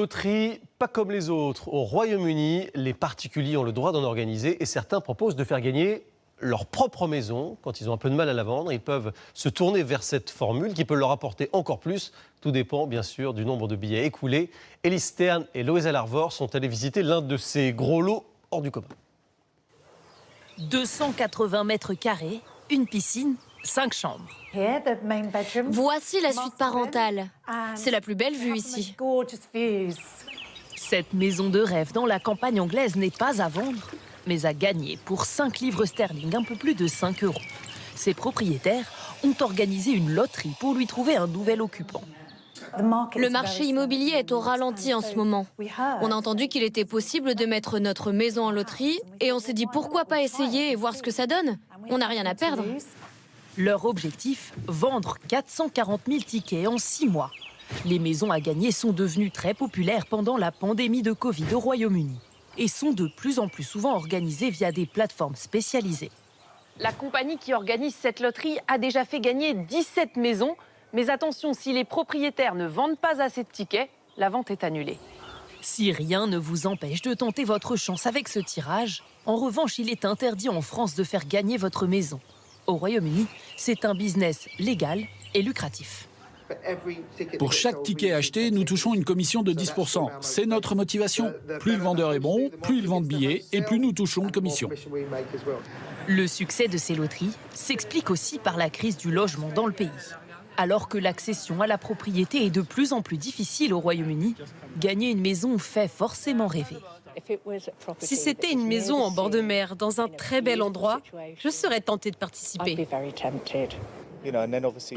loteries pas comme les autres. Au Royaume-Uni, les particuliers ont le droit d'en organiser et certains proposent de faire gagner leur propre maison. Quand ils ont un peu de mal à la vendre, ils peuvent se tourner vers cette formule qui peut leur apporter encore plus. Tout dépend bien sûr du nombre de billets écoulés. Élise Stern et Loïsa Larvor sont allés visiter l'un de ces gros lots hors du commun. 280 mètres carrés, une piscine, 5 chambres. Voici la suite parentale. C'est la plus belle vue ici. Cette maison de rêve dans la campagne anglaise n'est pas à vendre, mais à gagner pour 5 livres sterling, un peu plus de 5 €. Ses propriétaires ont organisé une loterie pour lui trouver un nouvel occupant. Le marché immobilier est au ralenti en ce moment. On a entendu qu'il était possible de mettre notre maison en loterie et on s'est dit pourquoi pas essayer et voir ce que ça donne. On n'a rien à perdre. Leur objectif, vendre 440 000 tickets en 6 mois. Les maisons à gagner sont devenues très populaires pendant la pandémie de Covid au Royaume-Uni et sont de plus en plus souvent organisées via des plateformes spécialisées. La compagnie qui organise cette loterie a déjà fait gagner 17 maisons. Mais attention, si les propriétaires ne vendent pas assez de tickets, la vente est annulée. Si rien ne vous empêche de tenter votre chance avec ce tirage, en revanche, il est interdit en France de faire gagner votre maison. Au Royaume-Uni, c'est un business légal et lucratif. Pour chaque ticket acheté, nous touchons une commission de 10%. C'est notre motivation. Plus le vendeur est bon, plus il vend de billets et plus nous touchons de commission. Le succès de ces loteries s'explique aussi par la crise du logement dans le pays. Alors que l'accession à la propriété est de plus en plus difficile au Royaume-Uni, gagner une maison fait forcément rêver. Si c'était une maison en bord de mer, dans un très bel endroit, je serais tentée de participer.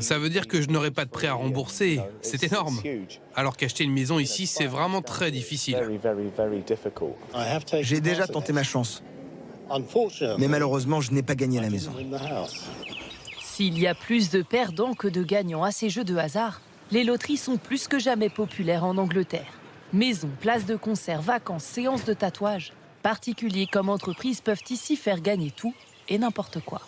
Ça veut dire que je n'aurai pas de prêt à rembourser. C'est énorme. Alors qu'acheter une maison ici, c'est vraiment très difficile. J'ai déjà tenté ma chance. Mais malheureusement, je n'ai pas gagné la maison. S'il y a plus de perdants que de gagnants à ces jeux de hasard, les loteries sont plus que jamais populaires en Angleterre. Maisons, places de concert, vacances, séances de tatouage, particuliers comme entreprises peuvent ici faire gagner tout et n'importe quoi.